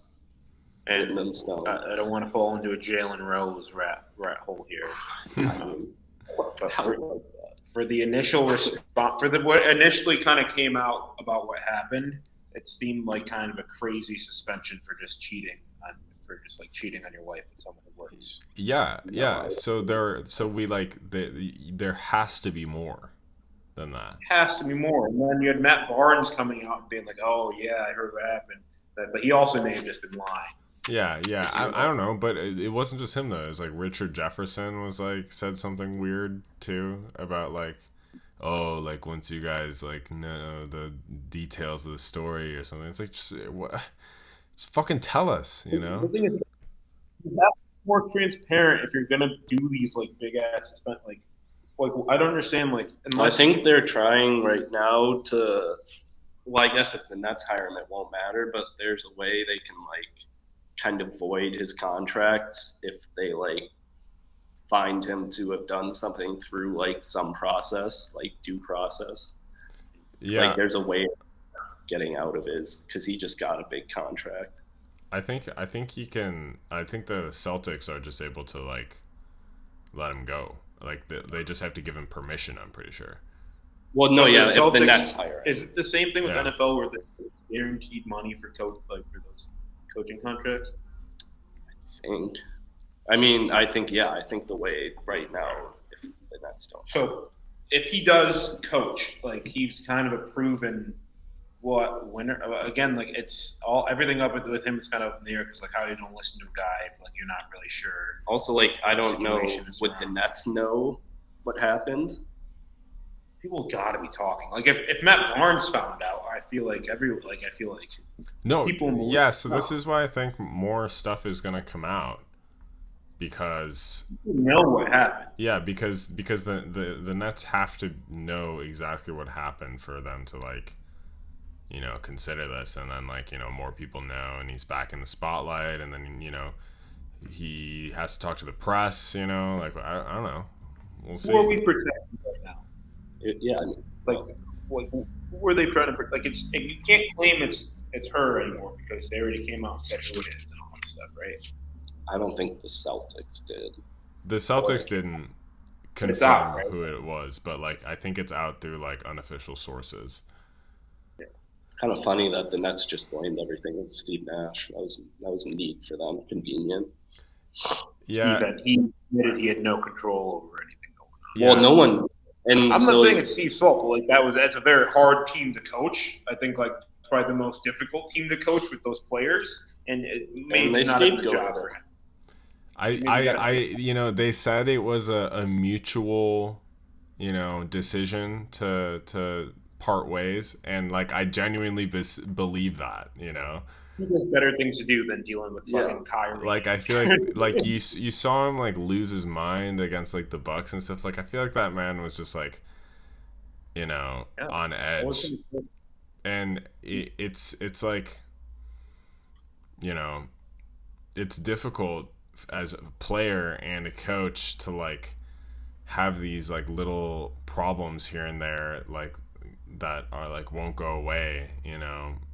and written in stone. I don't want to fall into a Jalen Rose rat hole here. But How was that? for the initial response, what initially kind of came out about what happened, it seemed like kind of a crazy suspension for just cheating on your wife with someone who works. Yeah. So there has to be more than that. It has to be more. And then you had Matt Barnes coming out and being like, "Oh yeah, I heard what happened," but he also may have just been lying. Yeah. I don't know, but it wasn't just him though. It was Richard Jefferson was said something weird too about once you guys know the details of the story or something. It's just fucking tell us, you know. The thing is, you have to be more transparent if you're gonna do these big ass suspensions. I don't understand. I think they're trying right now to. Well, I guess if the Nets hire him, it won't matter. But there's a way they can kind of void his contracts if they find him to have done something through some process, due process. Yeah, there's a way of getting out of his because he just got a big contract. I think he can. I think the Celtics are just able to let him go. They just have to give him permission. I'm pretty sure. Well, no, yeah. Celtics, if the Nets hire him. Is it the same thing with NFL where there's guaranteed money for for those coaching contracts? I think the way right now, if the Nets don't. So if he does coach, he's kind of a proven winner. Again, it's everything up with him is kind of up in the air because how you don't listen to a guy if you're not really sure. Also, I don't know. Would the Nets know what happened? People got to be talking. If Matt Barnes found out, I feel no. People yeah. So this is why I think more stuff is gonna come out because people know what happened. Yeah, because the Nets have to know exactly what happened for them to consider this, and then more people know, and he's back in the spotlight, and then he has to talk to the press. I don't know. We'll see. Who are we protecting right now? Who are they trying to protect? You can't claim it's her anymore because they already came out and said who it is and all that stuff, right? I don't think the Celtics did. The Celtics didn't confirm who it was, but I think it's out through unofficial sources. Kind of funny that the Nets just blamed everything on Steve Nash. That was neat for them, convenient. Yeah, he admitted he had no control over anything going on. Yeah. Well, no one. And I'm not saying it's Steve's fault, but that's a very hard team to coach. I think probably the most difficult team to coach with those players, and it may not have been a job for him. They said it was a mutual, decision to part ways, and I genuinely believe that, He has better things to do than dealing with fucking Kyrie. I feel you saw him lose his mind against the Bucks and stuff. I feel that man was just on edge, and it's it's difficult as a player and a coach to have these little problems here and there that are won't go away,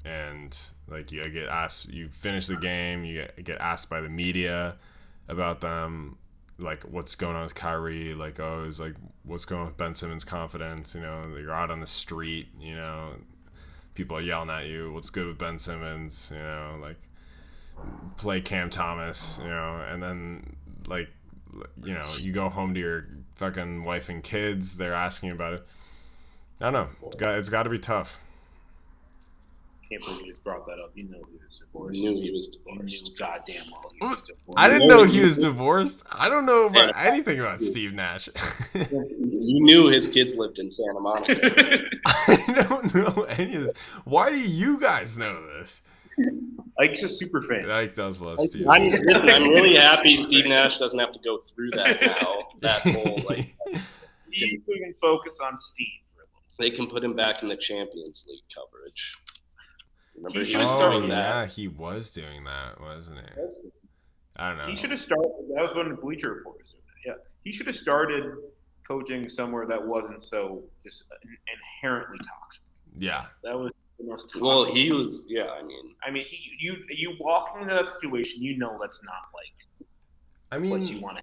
and you get asked, you finish the game, you get asked by the media about them, what's going on with Kyrie, what's going on with Ben Simmons' confidence, you're out on the street, people are yelling at you, what's good with Ben Simmons, play Cam Thomas, and then you go home to your fucking wife and kids, they're asking about it. I don't know. It's got to be tough. Can't believe you just brought that up. You know he was divorced. You knew he was divorced. You knew goddamn well he was divorced. I didn't know he was divorced. I don't know about anything about Steve Nash. You knew his kids lived in Santa Monica. I don't know any of this. Why do you guys know this? Ike's a super fan. Ike does love Steve. I'm really happy Steve Nash doesn't have to go through that now. That whole Steve can focus on Steve for a little. They can put him back in the Champions League coverage. Remember, He he should was have doing started that. Yeah, he was doing that, wasn't he? I don't know. He should have started. That was when the Bleacher Report was doing that. Yeah, he should have started coaching somewhere that wasn't so just inherently toxic. Yeah. That was the most toxic. Well, he was. Yeah, I mean, you walk into that situation, you know that's not like. I mean, what you want.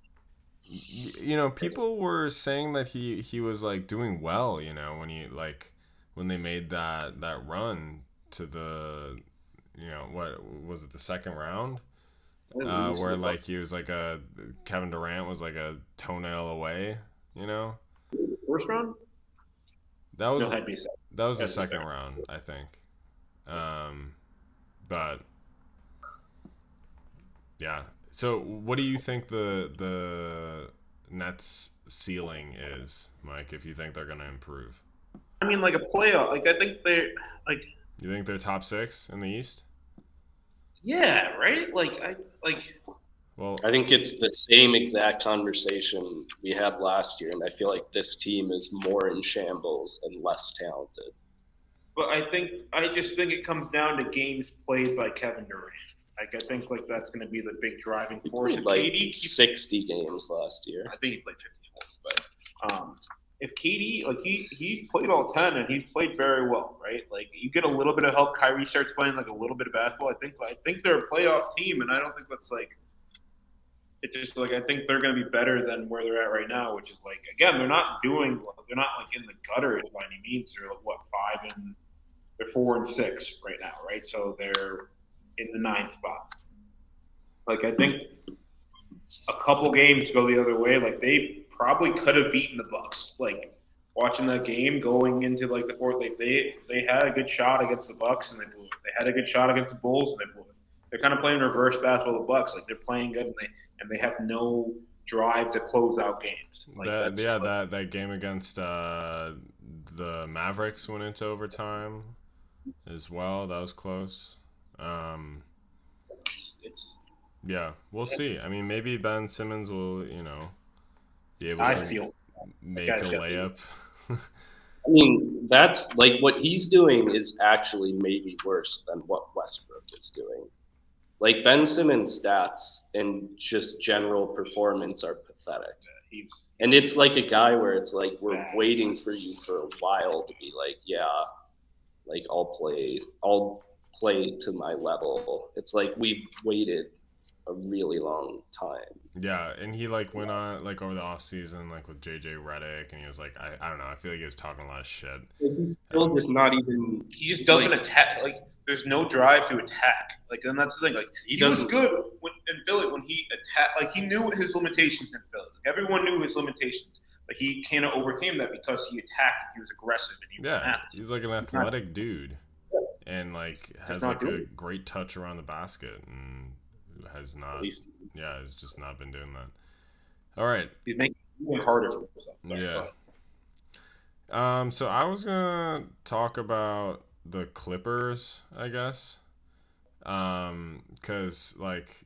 You know, people were saying that he was like doing well. You know, when they made that run to the, you know, what was it, the second round? Where like he was like Kevin Durant was like a toenail away, you know. First round? That was no, the second round, I think. But yeah. So what do you think the Nets ceiling is, Mike? If you think they're gonna improve? I mean, like a playoff. Like I think they're like. You think they're top 6 in the East? Yeah, right. Well, I think it's the same exact conversation we had last year, and I feel like this team is more in shambles and less talented. But I just think it comes down to games played by Kevin Durant. Like I think like that's going to be the big driving force. He played like 60 games last year. I think he played 54, but if KD like he's played all 10 and he's played very well, right? Like you get a little bit of help. Kyrie starts playing like a little bit of basketball. I think they're a playoff team, and I don't think that's like. It's just like I think they're going to be better than where they're at right now, which is like again they're not like in the gutters by any means. They're like, they're 4 and 6 right now, right? So they're in the 9th spot. Like I think a couple games go the other way. Like they probably could have beaten the Bucks. Like watching that game going into like the fourth, like they had a good shot against the Bucks and they blew it. They had a good shot against the Bulls and they blew it. They're kind of playing reverse basketball. The Bucks, like they're playing good and they have no drive to close out games. Like that game against the Mavericks went into overtime as well. That was close. Yeah, we'll see. I mean, maybe Ben Simmons will, you know, be able to make a layup. I mean, that's like what he's doing is actually maybe worse than what Westbrook is doing. Like Ben Simmons' stats and just general performance are pathetic. And it's like a guy where it's like we're waiting for you for a while to be like, yeah, like I'll play to my level. It's like we've waited a really long time. Yeah, and he like went on like over the off season like with JJ Redick, and he was like, I don't know, I feel like he was talking a lot of shit. He's still just not even. He just doesn't attack. Like there's no drive to attack. Like and that's the thing. Like he was good in Philly when he attacked. Like he knew his limitations in Philly. Everyone knew his limitations. But he kind of overcame that because he attacked. And he was aggressive. And he was he's like an athletic dude, and like has like a great touch around the basket and has not. Has just not been doing that. All right. He's making it harder for himself. Yeah. So I was gonna talk about the Clippers, I guess. Cause like,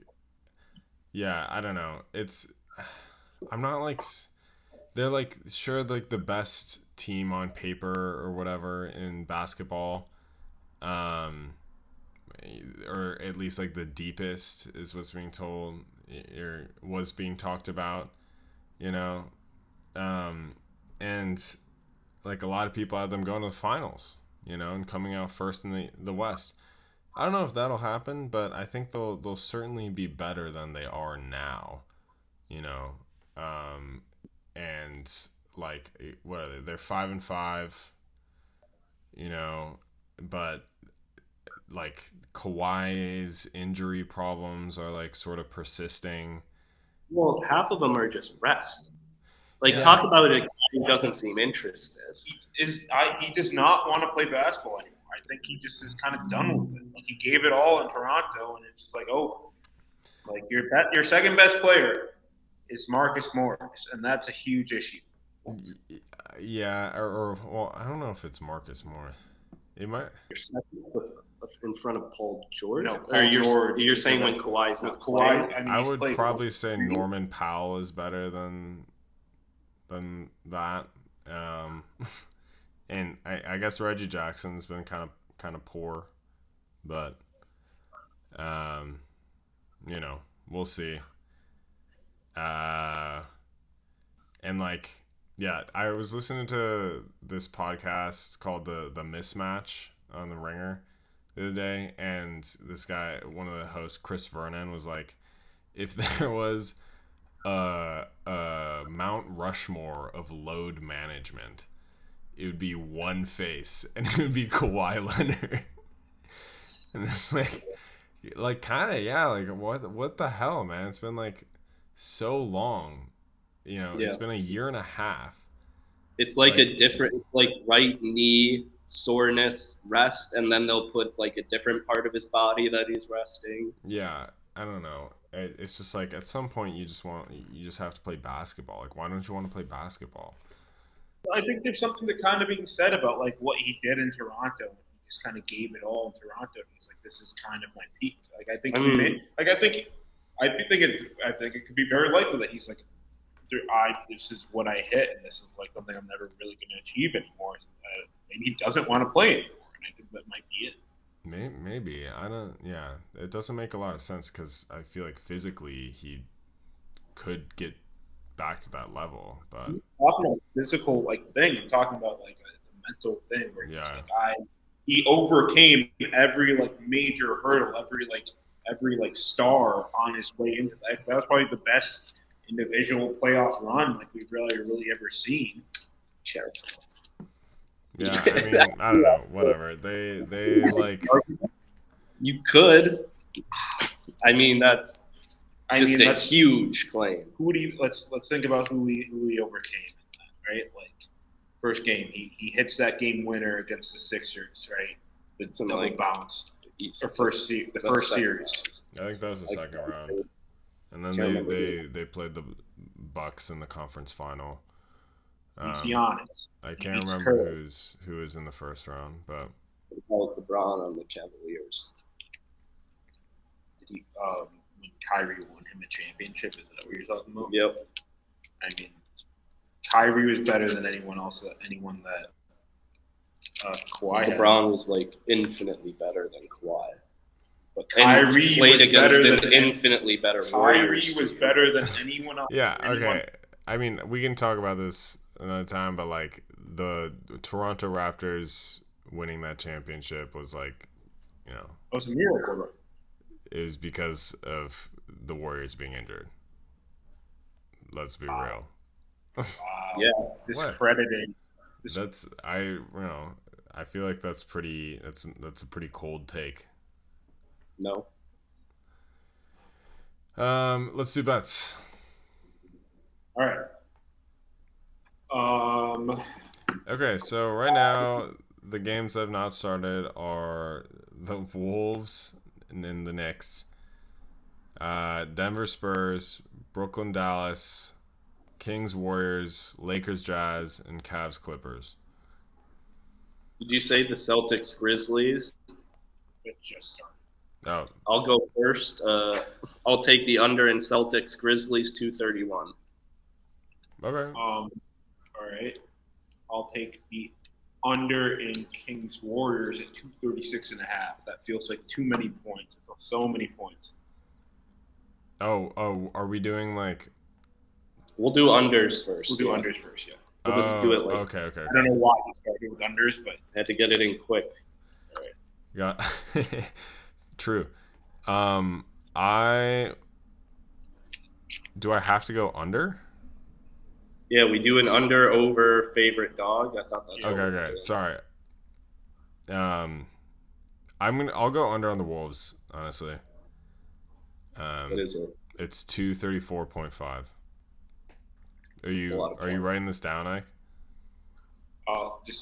yeah, I don't know. I'm not like, they're like sure like the best team on paper or whatever in basketball. Or at least like the deepest is what's being told or was being talked about, you know, and like a lot of people have them going to the finals, you know, and coming out first in the West. I don't know if that'll happen, but I think they'll certainly be better than they are now, you know, and like what are they? They're 5-5, you know, but like Kawhi's injury problems are like sort of persisting. Well, half of them are just rest. Like talk about a guy who doesn't seem interested. He does not want to play basketball anymore. I think he just is kind of done with it. Like he gave it all in Toronto, and it's just like like your second best player is Marcus Morris, and that's a huge issue. Yeah, or well, I don't know if it's Marcus Morris. It might. Your second in front of Paul George? No, George. You're saying when Kawhi's not Kawhi, playing? I would probably say Norman Powell is better than that. And I guess Reggie Jackson's been kind of poor, but we'll see. And like, yeah, I was listening to this podcast called the Mismatch on the Ringer the other day, and this guy, one of the hosts, Chris Vernon, was like, if there was a Mount Rushmore of load management, it would be one face, and it would be Kawhi Leonard. And it's like kind of, yeah, like what the hell, man? It's been like so long, It's been a year and a half. It's like a different, like right knee soreness rest, and then they'll put like a different part of his body that he's resting. Yeah, I don't know. It's just like at some point you just have to play basketball. Like, why don't you want to play basketball? I think there's something that kind of being said about like what he did in Toronto. He just kind of gave it all in Toronto. He's like, this is kind of my peak. Like I think I think it could be very likely that he's like, this is what I hit, and this is like something I'm never really going to achieve anymore. Maybe he doesn't want to play anymore, and I think that might be it. Maybe I don't. Yeah, it doesn't make a lot of sense because I feel like physically he could get back to that level, but I'm talking about physical thing. I'm talking about like a mental thing where he overcame every major hurdle, every star on his way into that. That was probably the best individual playoff run we've really ever seen. Careful. Yeah, I mean, I don't know. Whatever. They You could. I mean, that's just a huge claim. Who do you? Let's think about who we overcame. Right, first game, he hits that game winner against the Sixers. Right, the double bounce. The first series. I think that was the second round, and then they played the Bucks in the conference final. Giannis. I can't remember who was in the first round, but LeBron on the Cavaliers. When Kyrie won him a championship, is that what you're talking about? Yep. I mean, Kyrie was better than anyone that Kawhi. LeBron was infinitely better than Kawhi. But Kyrie played against an infinitely better Warriors. Kyrie was better than anyone else. Yeah. Okay. I mean, we can talk about this another time, but the Toronto Raptors winning that championship was it was a miracle. It was because of the Warriors being injured. Let's be real. Wow. Yeah, discrediting. I feel like that's a pretty cold take. No. Let's do bets. All right. Okay, so right now the games that have not started are the Wolves and then the Knicks, Denver Spurs, Brooklyn Dallas, Kings Warriors, Lakers Jazz, and Cavs Clippers. Did you say the Celtics Grizzlies? It just started. Oh. I'll go first. I'll take the under in Celtics Grizzlies 231. Okay. All right. I'll take the under in Kings Warriors at 236.5. That feels like too many points. It's so many points. Oh, are we doing We'll do unders first. We'll do unders first, yeah. We'll just do it Okay. I don't know why we started with unders, but I had to get it in quick. All right. Yeah. True. Do I have to go under? Yeah, we do an under over favorite dog. I thought that's okay. Sorry. I'll go under on the Wolves, honestly. What is it? It's 234.5. Are you writing this down, Ike?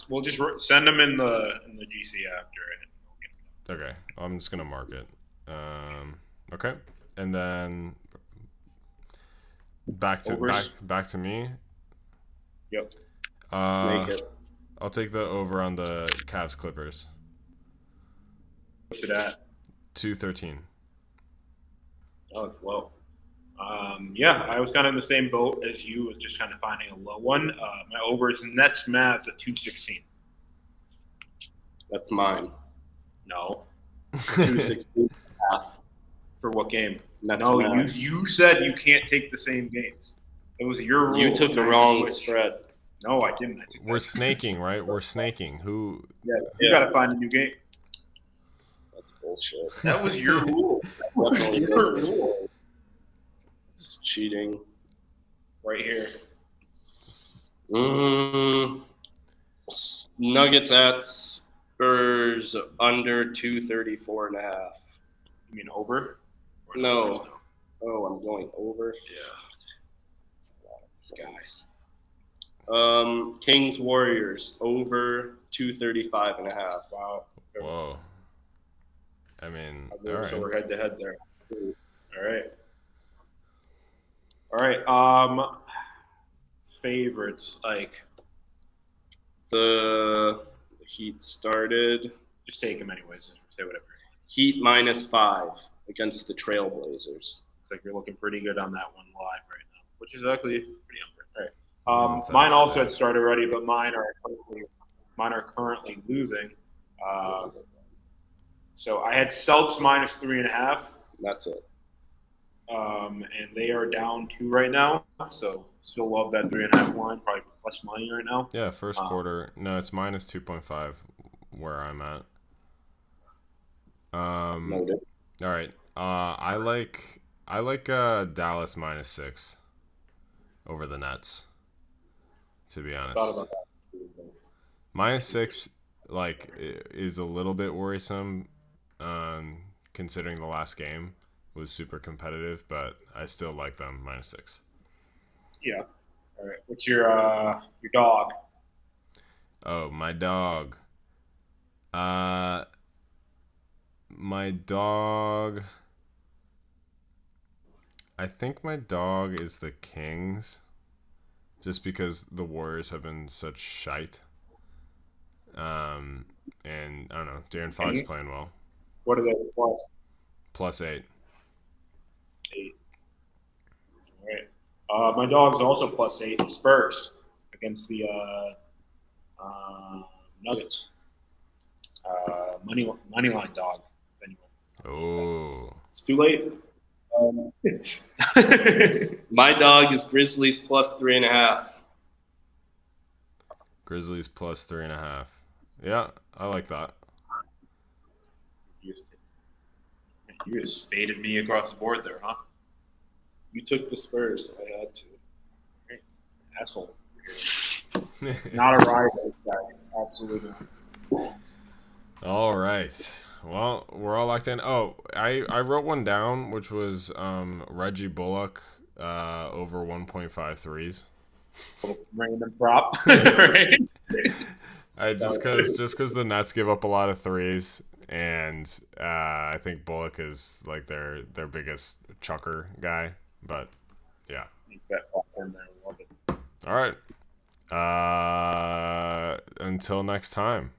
We'll just send them in the GC after. Okay, I'm just gonna mark it. Okay, and then back to me. Yep. Let's make it. I'll take the over on the Cavs Clippers. What's it at? 213. Oh, it's low. Yeah, I was kind of in the same boat as you, was just kind of finding a low one. My over is Nets Mavs at 216. That's mine. No, 216 half. for what game? Nets No, Mavs. you said you can't take the same games. It was your rule. You took and the I had to wrong switch. spread. No, I didn't. I took We're that. snaking, right? We're snaking. Who? Yes, you got to find a new game. That's bullshit. That was your rule. That was your rule. It's cheating. Right here. Nuggets at Spurs under 234 and a half. You mean over? Or No. Oh, I'm going over. Yeah. That's a lot of these guys. Kings Warriors over 235 and a half. Wow. Whoa. I mean, all So right. we're head to head there. All right. All right. Favorites, like, The Heat started. just take them anyways. Just say whatever. Heat -5 against the Trailblazers. Looks like you're looking pretty good on that one live right now, which is actually pretty unfair. All right. That's Mine also sad. had started already, but mine are currently losing. So I had Celtics -3.5. That's it. And they are down 2 right now. So still love that 3.5 line. Probably plus money right now. Yeah, first quarter. No, it's minus 2.5 where I'm at. Noted. All right. I like Dallas -6 over the Nets. To be Thought honest, about that. -6 like is a little bit worrisome, considering the last game was super competitive, but I still like them -6. Yeah. All right. What's your dog? Oh, my dog. My dog. I think my dog is the Kings, just because the Warriors have been such shite. And I don't know, Darren Fox Kings? playing well. What are they plus? +8. 8. All right. My dog's also +8. The Spurs against the Nuggets. Money line dog. If anyone. Oh. It's too late. My dog is Grizzlies +3.5. Grizzlies +3.5. Yeah, I like that. You just faded me across the board there, huh? You took the Spurs. I had to. Asshole. Not a rival, guy. Absolutely not. All right. Well, we're all locked in. Oh, I wrote one down, which was Reggie Bullock over 1.5 threes. Random prop, right? Just because the Nets give up a lot of threes, and I think Bullock is like their biggest chucker guy. But yeah. All right. Until next time.